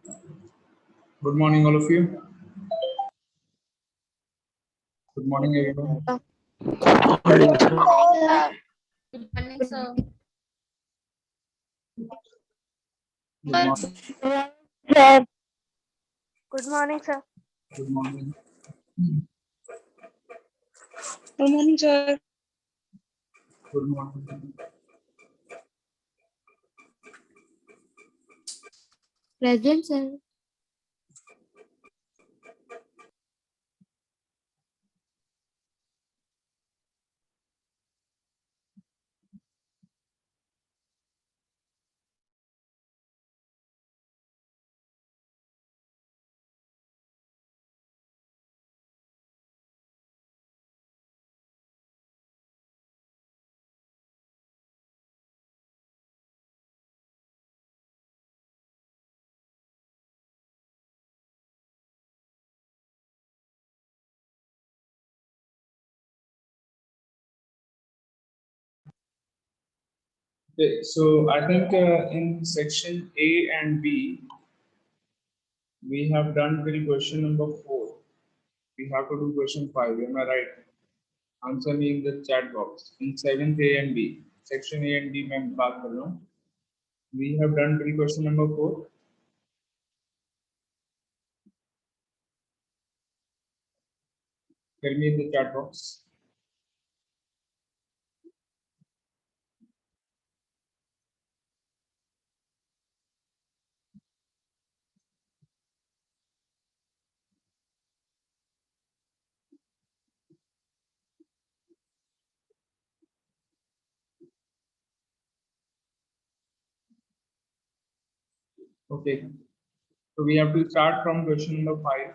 Good morning, all of you. Good morning, everyone. Morning, sir. Good morning, sir. Good morning. Sir. Good morning, sir. Good morning. Good morning, sir. Good morning. Present, sir. Okay, so I think in section A and B, we have done till question number 4. We have to do question 5. Am I right? Answer me in the chat box. In 7th A and B, section A and B, मैं बात कर रहा हूँ. We have done till question number 4. Tell me in the chat box. Okay. So we have to start from question number 5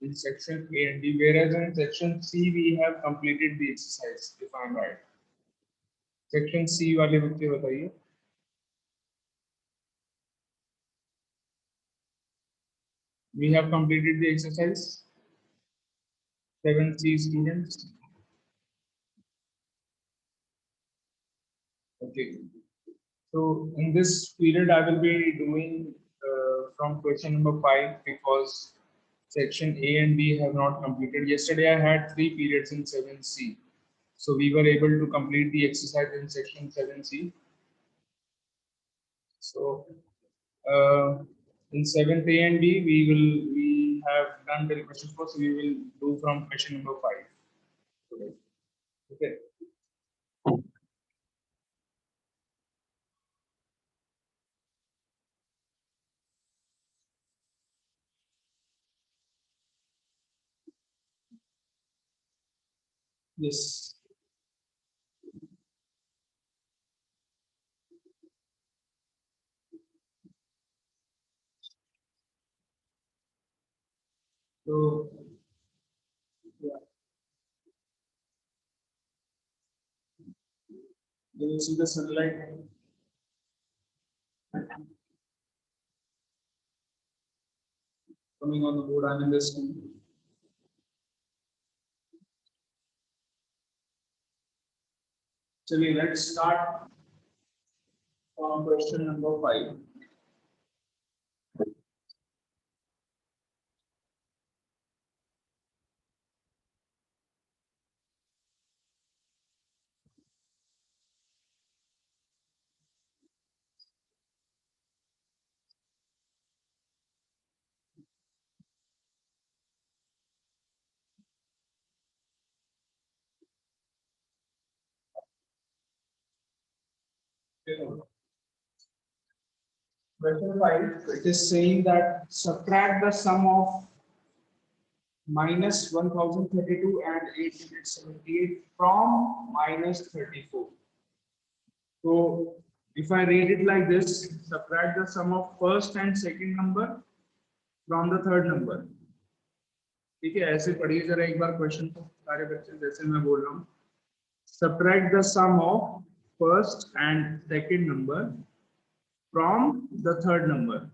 in section A and B, whereas in section C we have completed the exercise, if I am right. Section C वाले बच्चे बताइए. We have completed the exercise. 7C students. Okay. So in this period, I will be doing from question number 5 because section A and B have not completed. Yesterday, I had 3 periods in 7C. So we were able to complete the exercise in section 7C. So in 7th A and B, we have done the question 4, so we will do from question number 5. Okay. Yes. So, yeah. You will see the sunlight coming on the board. I'm in this screen. चलिए, let's start from question number 5. Question 5, it is saying that subtract the sum of minus 1032 and 878 from minus 34. So if I read it like this, subtract the sum of first and second number from the third number. ठीक है, ऐसे पढ़िए जरा एक बार question को सारे बच्चे जैसे मैं बोल रहा हूँ. Subtract the sum of first and second number from the third number.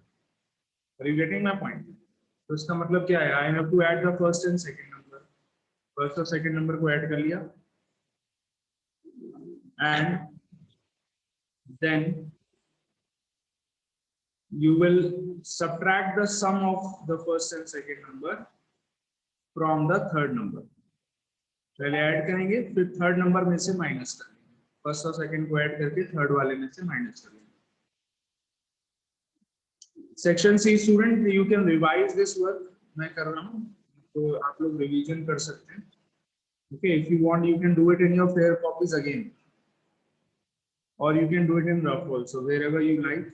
Are you getting my point? तो इसका मतलब क्या है? I have to add the first and second number. First और second number को add कर लिया, and then you will subtract the sum of the first and second number from the third number. पहले ऐड करेंगे फिर third number में से minus करेंगे, फर्स्ट और सेकंड को ऐड करके थर्ड वाले में से माइनस करेंगे. Section C student, you can revise this work. मैं कर रहा हूँ तो आप लोग रिवीजन कर सकते हैं. Okay, if you want, you can do it in your fair copies again, or you can do it in rough also, wherever you like.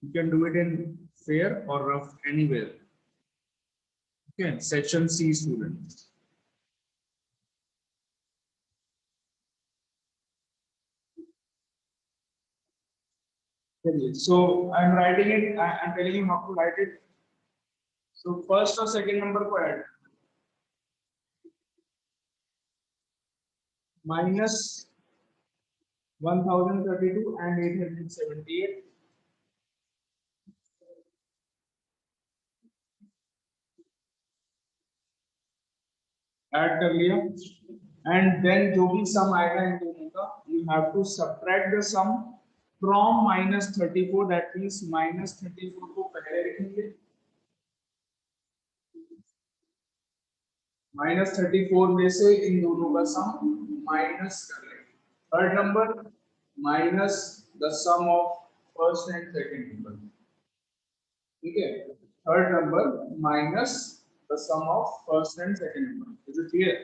You can do it in fair or rough, anywhere. Okay, section C students. So I'm writing it. I'm telling you how to write it. So first or second number को add. Minus 1032 and 878. Add कर लिया. And then जो भी सम आएगा इन दोनों का, you have to subtract the sum from -34. That means -34 को पहले लिखेंगे, -34 में से इन दोनों का सम माइनस कर लेंगे. Third number minus the sum of first and second number. ठीक है, third number minus the sum of first and second number. Is it clear?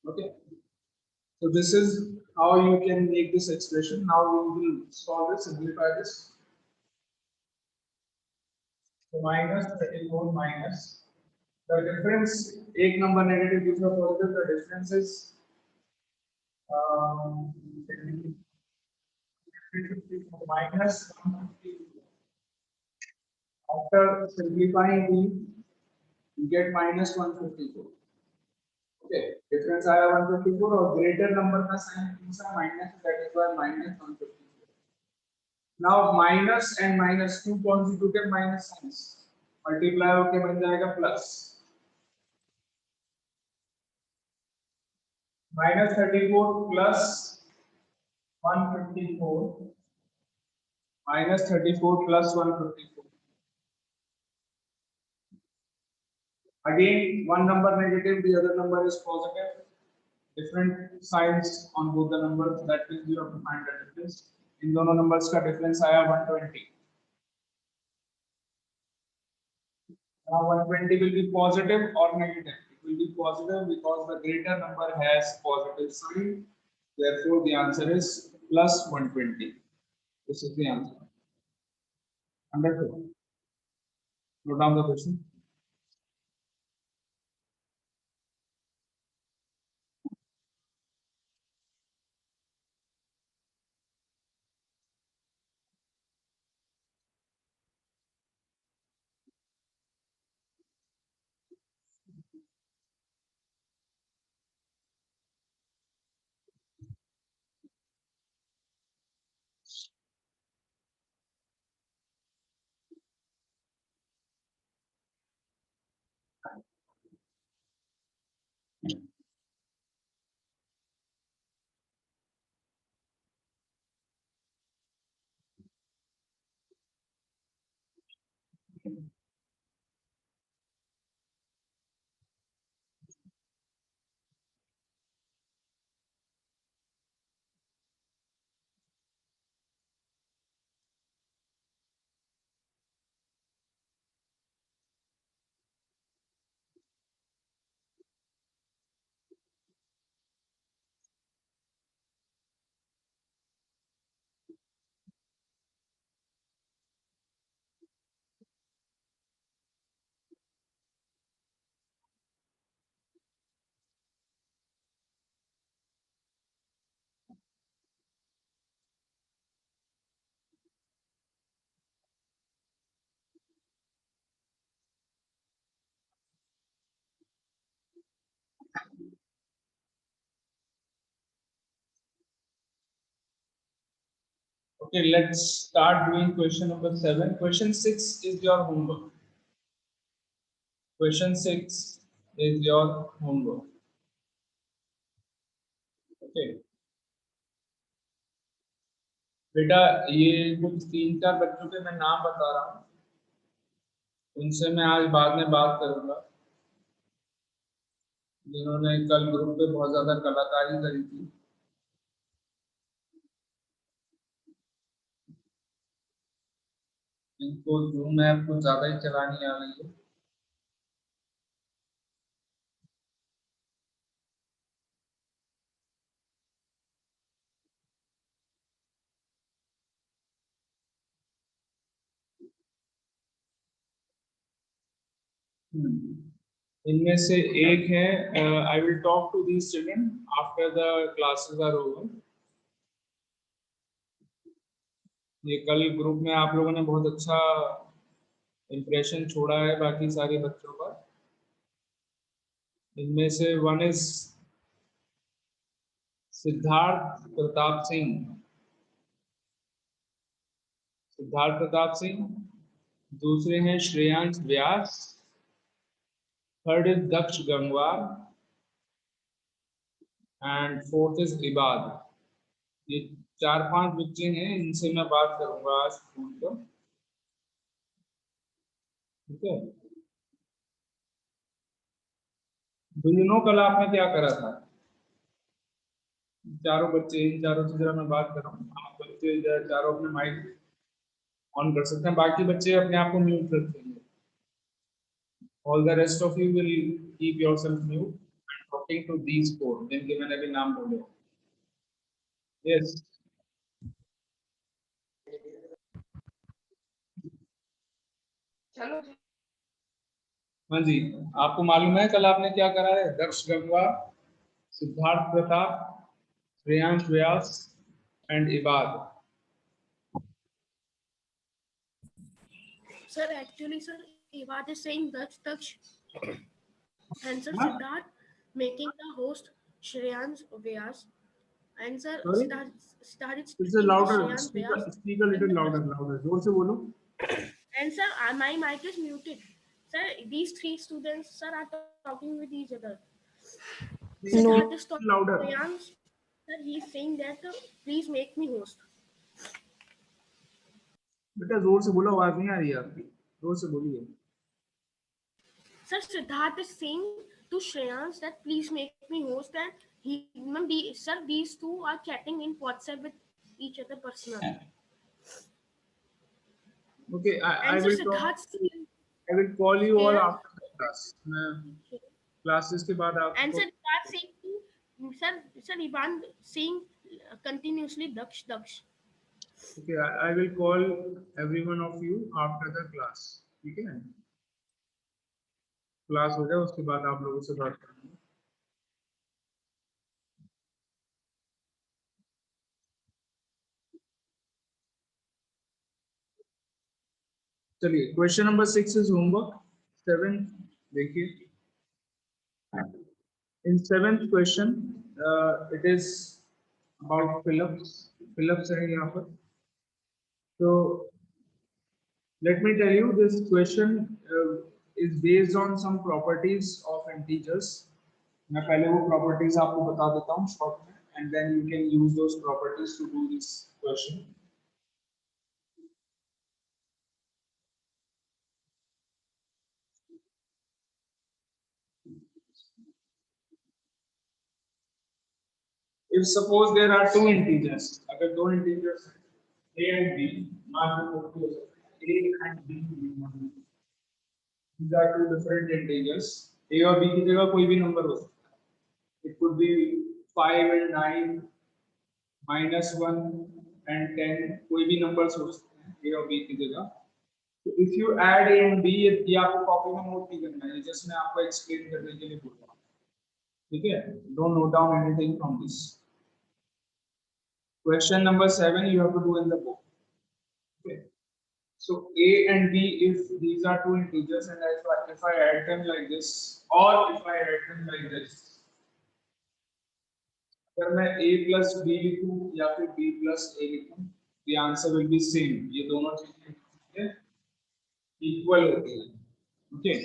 Okay, so this is how you can make this expression. Now we will solve this, simplify this. So minus 34 minus the difference, एक number negative दूसरा positive, the difference is minus 150. After simplifying we get minus 154. Okay, difference आया 154 और greater number का sign दूसरा minus, that is why minus 154. Now minus and minus two consecutive minus signs multiply होके बन जाएगा plus. Minus 34 plus 154 minus 34 plus 154. Again, one number negative, the other number is positive. Different signs on both the numbers. That means you have to find the difference. इन दोनों numbers का difference आया 120. Now 120 will be positive or negative. It will be positive because the greater number has positive sign. Therefore, the answer is plus 120. This is the answer. Understood? Note down the question. Okay, let's start doing question number 7. Question 6 is your homework. Question 6 is your homework. Okay. बेटा ये कुछ 3-4 बच्चों के मैं नाम बता रहा हूँ, उनसे मैं आज बाद में बात करूंगा जिन्होंने कल ग्रुप पे बहुत ज्यादा कलाकारी करी थी। इनको जूम ऐप कुछ ज्यादा ही चलानी आ रही है। इनमें से एक है, I will talk to these children after the classes are over. ये कल ग्रुप में आप लोगों ने बहुत अच्छा इम्प्रेशन छोड़ा है बाकी सारे बच्चों का। इनमें से वन इज सिद्धार्थ प्रताप सिंह। सिद्धार्थ प्रताप सिंह। दूसरे हैं Shreyansh Vyas. Third is Daksh Gangwar and fourth is Ibad. ये 4-5 बच्चे हैं, इनसे मैं बात करूंगा आज स्कूल पर। ठीक है। Do you know कल आपने क्या करा था? चारों बच्चे, इन चारों से जरा मैं बात कर रहा हूँ। आप बच्चे चारों अपने माइक ऑन कर सकते हैं, बाकी बच्चे अपने आप को म्यूट रखेंगे। All the rest of you will keep yourself mute and talking to these four जिनके मैंने अभी नाम बोले। Yes. चलो हाँ जी, आपको मालूम है कल आपने क्या करा है? दक्ष गंगवार, सिद्धार्थ प्रताप, श्रेयांश व्यास and इबाद। Sir, actually, sir, Evad is saying Daksh, and sir, हाँ? Siddharth making the host Shreyans Vyas, and sir, Sorry? Siddharth is It's a speaking to louder. Shreyans Vyas, Speak a little louder. जोर से बोलो। and sir, my mic is muted. Sir, these three students, sir, are talking with each other. Siddharth is talking to Louder. Shreyans. Sir, he is saying that please make me host. बेटा जोर से बोलो, आवाज नहीं आ रही है आपकी, जोर से बोलिए। Sir, Siddharth is saying to Shreyans that please make me host, and sir, these two are chatting in WhatsApp with each other personally. Okay, I And sir, will talk. Siddharth I will call you all here, after the class. मैं classes के बाद and आपको। sir, Siddharth saying to sir, Ivan saying continuously Daksh. Okay, I will call every one of you after the class. ठीक है? Class हो जाए उसके बाद आप लोगों से बात करेंगे। चलिए, क्वेश्चन नंबर 6 इज होमवर्क। 7 देखिए। In 7th question, it is about Phillips. Phillips है यहाँ पर। So let me tell you, this question is based on some properties of integers. मैं पहले वो properties आपको बता देता हूँ short में, and then you can use those properties to do this question. If suppose there are two integers, अगर दो integers a and b, मान लो a and b, these are two different integers. a और b की जगह कोई भी number हो सकता है। It could be 5 and 9, -1 and 10, कोई भी नंबर्स हो सकते हैं a और b की जगह। So if you add a and b, ये आपको कॉपी में नोट नहीं करना है, जस्ट मैं आपको एक्सप्लेन करने के लिए बोल रहा हूँ। ठीक है? Don't note down anything from this. Question number 7 you have to do in the book. Okay. So a and b, if these are two integers, and if I add them like this, or if I add them like this, अगर मैं a plus b लिखूं या फिर b plus a लिखूं, the answer will be same. ये दोनों चीजें equal होती हैं. Okay.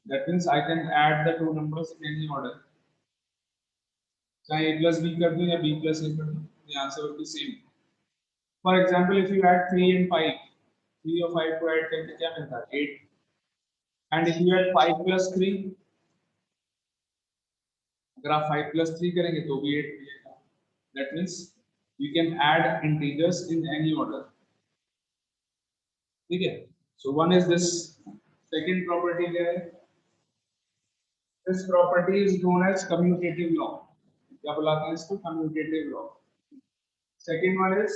That means I can add the two numbers in any order. चाहे a plus b कर दूं या b plus a कर दूं, the answer will be same. For example if you add 3 and 5, 3 और 5 को ऐड करके क्या मिलता है 8, and if you add 5 plus 3, अगर आप 5 plus 3 करेंगे तो भी 8 मिलेगा. That means you can add integers in any order. ठीक है. So one is this. Second property क्या है? This property is known as commutative law. क्या बुलाते हैं इसको? Commutative law. Second one is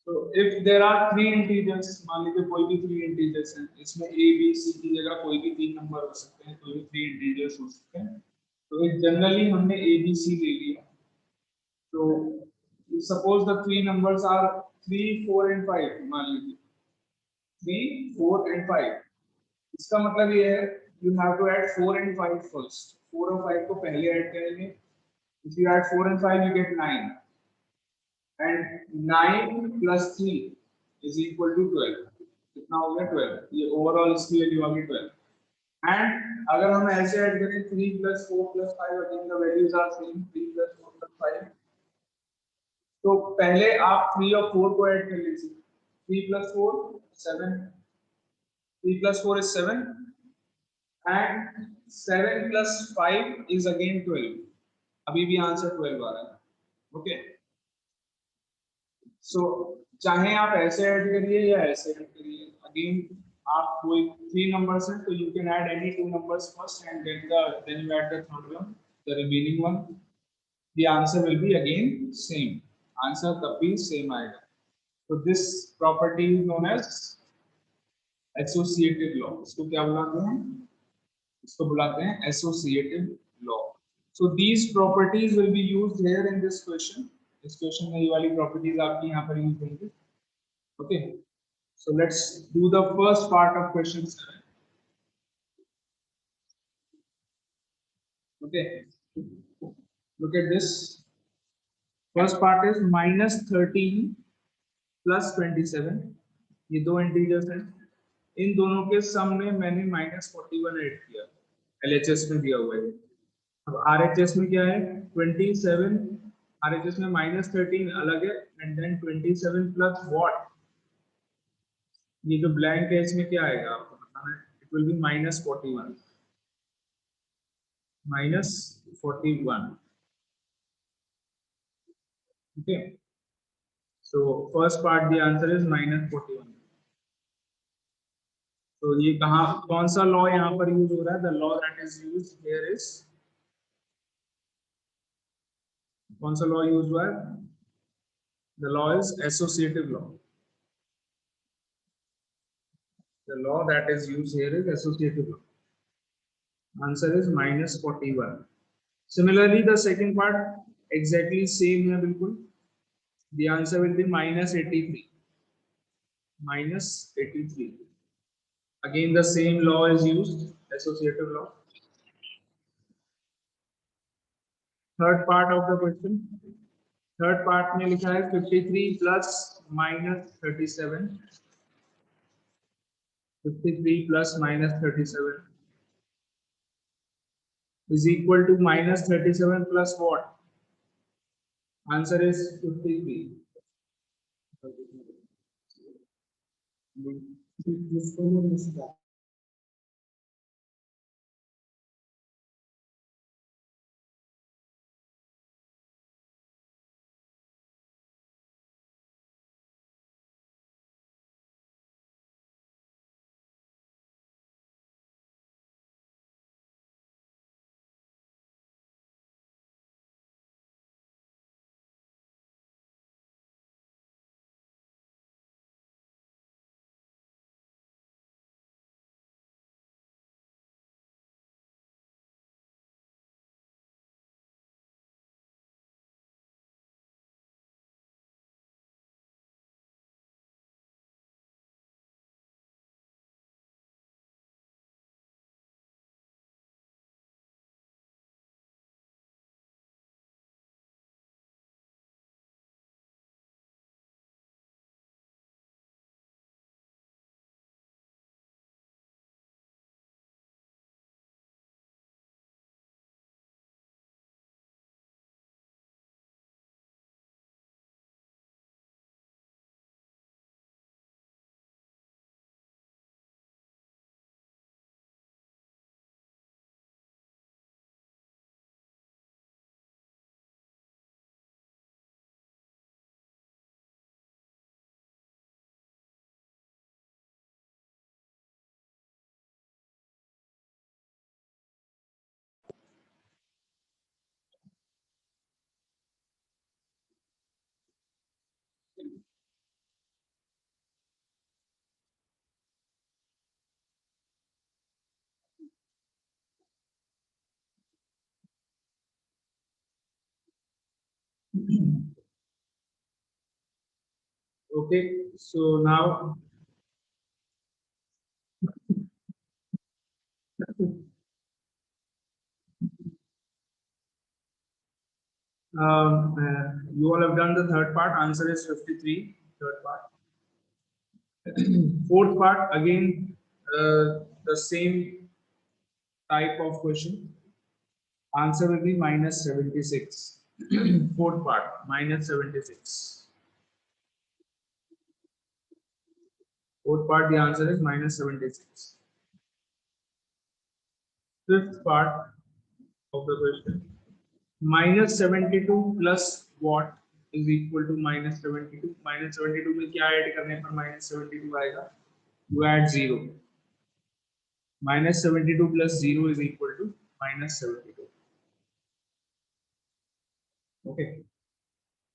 so if there are three integers, मान लीजिए कोई भी 3 integers हैं, इसमें a b c की जगह कोई भी 3 नंबर हो सकते हैं, कोई भी 3 integers हो सकते हैं. तो एक जनरली हमने a b c ले लिया. तो suppose the three numbers are 3 4 and 5. मान लीजिए 3 4 and 5. इसका मतलब ये है you have to add 4 and 5 first. 4 और 5 को पहले ऐड करेंगे. If you add 4 and 5 you get 9. And 9 plus 3 is equal to 12. कितना हो गया 12. ये ओवरऑल इसकी वैल्यू आ गई 12. एंड अगर हम ऐसे ऐड करें 3 plus 4 plus 5, again the values are same. 3 plus 4 plus 5. तो पहले आप 3 और 4 को ऐड कर लीजिए. 3 plus 4 7. 3 plus 4 is 7 and 7 plus 5 is again 12. अभी भी आंसर 12 आ रहा है. ओके. सो चाहे आप ऐसे ऐड करिए या ऐसे ऐड करिए, अगेन आप कोई 3 नंबर्स हैं तो you can add any 2 numbers first and then you add the third one, the remaining one. The answer will be again same. Answer तब भी सेम आएगा. तो this property is known as associative law. इसको क्या बुलाते हैं? इसको बुलाते हैं associative law. So these properties will be used here in this question. इस क्वेश्चन में ये वाली प्रॉपर्टीज आपकी यहाँ पर यूज होंगी. Okay. So let's do the first part of question 7. Okay. Look at this. First part is -13 plus 27. ये दो इंटीजर्स हैं. इन दोनों के सम में मैंने -41 ऐड किया. एलएचएस में दिया हुआ है. अब आरएचएस में क्या है? 27. आरएचएस में -13 अलग है एंड देन 27 प्लस व्हाट? ये जो ब्लैंक है इसमें क्या आएगा आपको बताना है. It will be -41. -41. Okay. So first part the answer is -41. तो ये कहाँ कौन सा लॉ यहाँ पर यूज हो रहा है? The law that is used here is, कौन सा लॉ यूज हुआ है? The law is associative law. The law that is used here is associative law. Answer is -41. Similarly, the second part exactly same है बिल्कुल. The answer will be -83. -83. Again, the same law is used, associative law. Third part of the question. Third part में लिखा है 53 plus -37. 53 plus -37 is equal to -37 plus what? Answer is 53. Okay, so now you all have done the third part. Answer is 53. Third part. Fourth part again, the same type of question. Answer will be minus 76. Fourth part, minus 76. Fourth part, the answer is minus 76. Fifth part of the question, minus 72 plus what is equal to minus 72. Minus 72 में क्या add करने पर minus 72 आएगा? You add 0. Minus 72 plus 0 is equal to minus 72. Okay.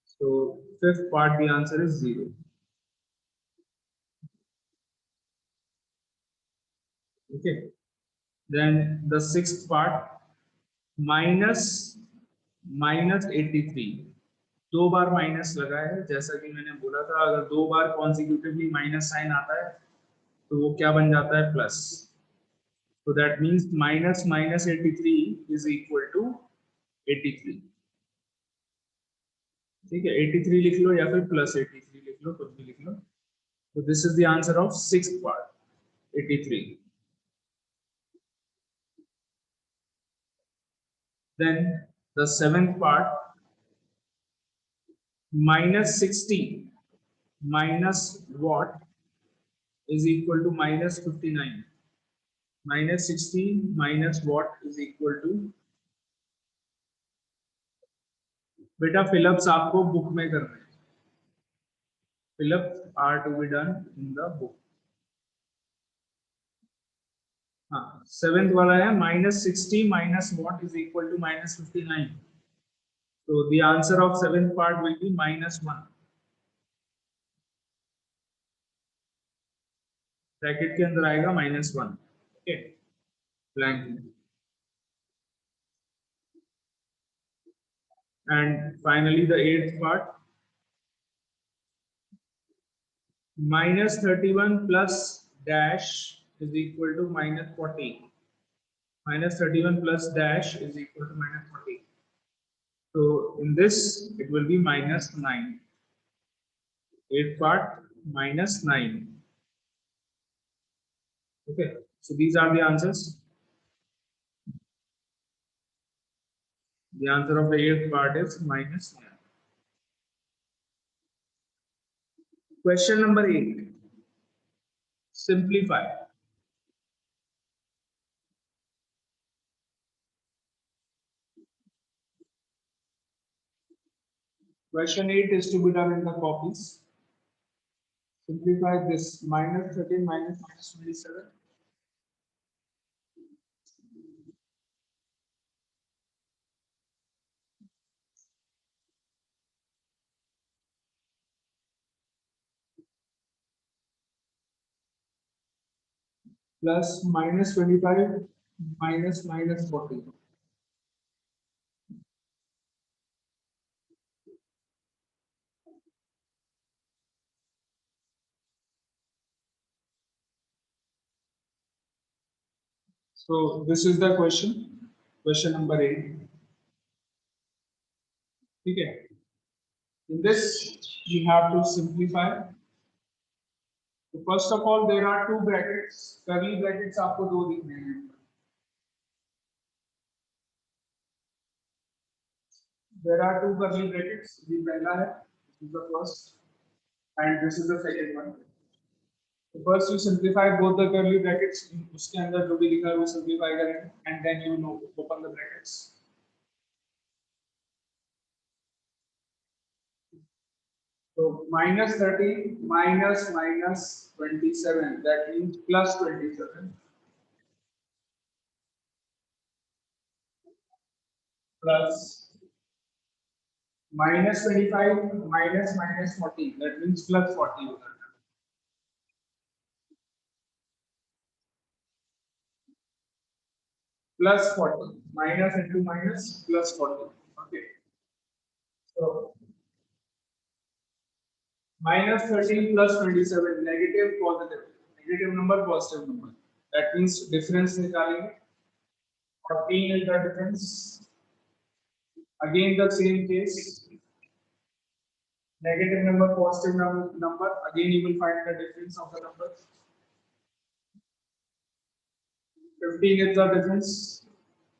So fifth part, the answer is 0. Okay. Then the sixth part, minus 83. दो बार minus लगा है, जैसा कि मैंने बोला था, अगर दो बार कॉन्सिक्यूटिवली माइनस साइन आता है तो वो क्या बन जाता है? Plus. So that means minus 83 is equal to 83. ठीक है, 83 लिख लो या फिर प्लस 83 लिख लो, कुछ भी लिख लो. So this is the answer of sixth part, 83. Then the seventh part, minus 60 minus what is equal to minus 59. Minus 60 minus what is equal to, बेटा फिलअप्स आपको बुक में करना है. Fill ups are to be done in the book. हाँ, seventh वाला है minus 60 minus what is equal to minus 59. So the answer of seventh part will be minus 1. Bracket के अंदर आएगा minus 1. Okay, blank. And finally the eighth part, minus 31 plus dash is equal to minus 40. Minus 31 plus dash is equal to minus 40. So in this it will be minus 9. Eighth part, minus 9. Okay, so these are the answers. The answer of the eighth part is minus 9. Question number 8. Simplify. Question 8 is to be done in the copies. Simplify this minus 13 minus 27. Plus minus 25 minus minus 40. So this is the question number 8. Okay. In this you have to simplify. So first of all, there are two brackets. Curly brackets आपको दो दिखने हैं. There are two curly brackets. ये पहला है. This is the first, and this is the second one. So first you simplify both the curly brackets. उसके अंदर जो भी लिखा है वो simplify करेंगे, and then you know open the brackets. So minus 30 minus minus 27, that means plus 27, plus minus 25 minus minus 40, that means plus 40 होगा. Plus 40, minus into minus plus 40. Okay. So minus 13 plus 27 negative positive, negative number positive number, that means difference निकालेंगे. 14 is the difference. Again the same case, negative number positive number, again you will find the difference of the numbers. 15 is the difference.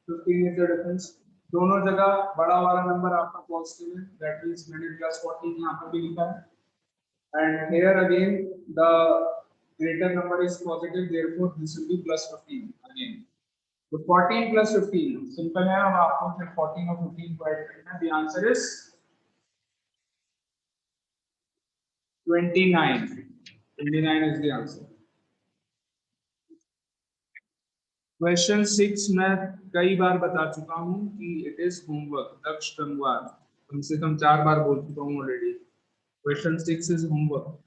15 is the difference. दोनों जगह बड़ा वाला number आपका positive है, that means मैंने plus 14 यहाँ पर भी लिखा है. And here again the greater number is positive, therefore this will be plus 15 again. So 14 plus 15 simple है. अब आपको फिर 14 और 15 को ऐड करना है. The answer is 29. 29 is the answer. Question 6 मैं कई बार बता चुका हूं कि इट इज होमवर्क. दक्ष गंगवार कम से कम 4 बार बोल चुका हूं already. Question 6 is homework.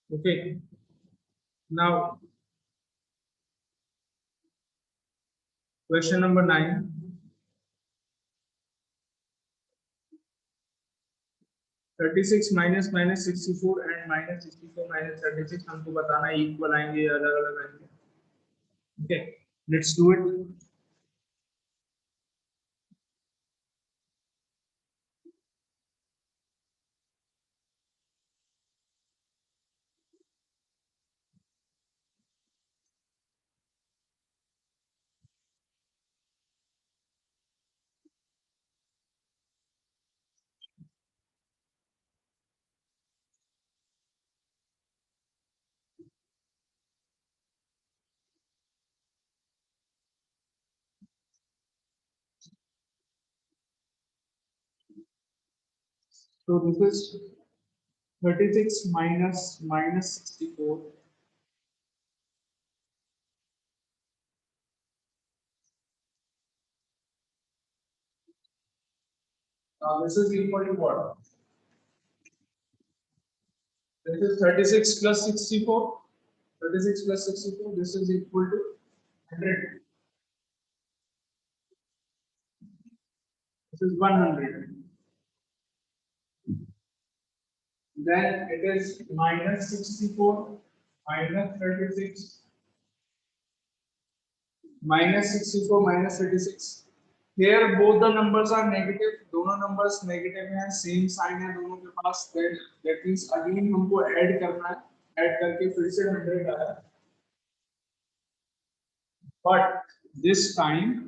Okay. Now question number 9. $36 minus 64 and minus 64 minus 36 हमको बताना है इक्वल आएंगे या अलग अलग आएंगे. Okay, let's do it. So this is 36 minus 64. Now this is equal to what? This is 36 plus 64. 36 plus 64. This is equal to 100. This is 100. Then it is minus 64 minus 36 minus 64 minus 36. Here both the numbers are negative. दोनों numbers negative हैं, same sign है दोनों के पास. Then that means again हमको add करना है. Add करके फिर से 100 आया. But this time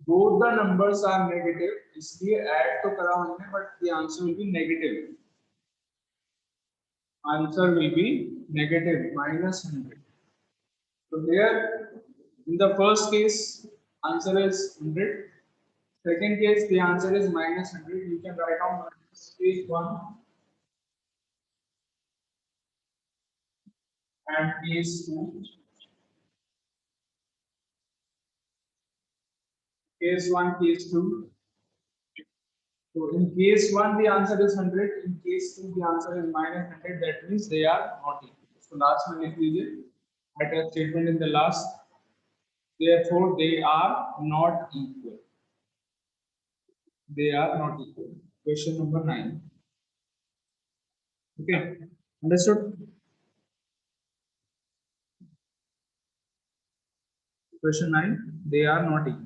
both the numbers are negative, इसलिए add तो करा हमने, but the answer will be negative. Answer will be negative, minus 100. So here, in the first case, answer is 100. Second case, the answer is minus 100. You can write down minus case 1 and case 2. Case 1, case 2. So in case 1, the answer is 100. In case 2, the answer is minus 100. That means they are not equal. So last one, लिख लीजिए. Write a statement in the last. Therefore, they are not equal. They are not equal. Question number 9. Okay, understood? Question 9. They are not equal.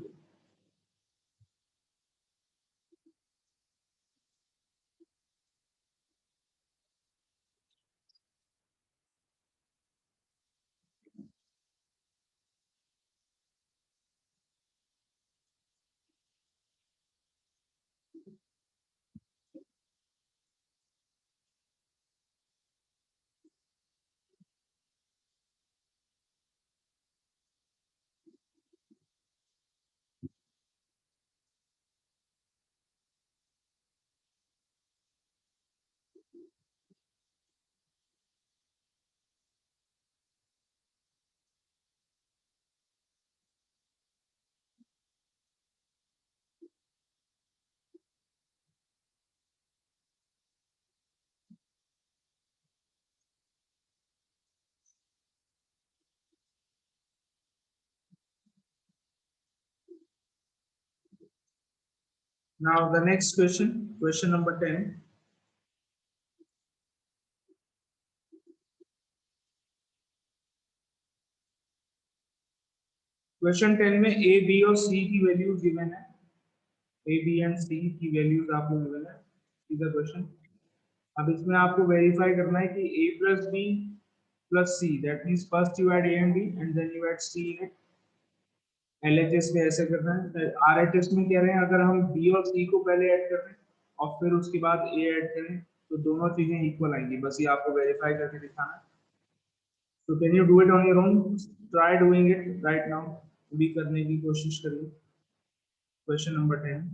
Now the next question, question number 10. Question 10 में A, B और C की values given है. A, B and C की values आपको given है. सीधा question. अब इसमें आपको वेरीफाई करना है कि A plus B plus C. That means first you add A and B and then you add C in it. LHS में ऐसे करना है. RHS में कह रहे हैं अगर हम B और C को पहले ऐड कर रहे हैं और फिर उसके बाद A ऐड करें तो दोनों चीजें इक्वल आएंगी. बस ये आपको वेरीफाई करके दिखाना है. So can you do it on your own? Try doing it right now. भी करने की कोशिश करिए. Question number 10.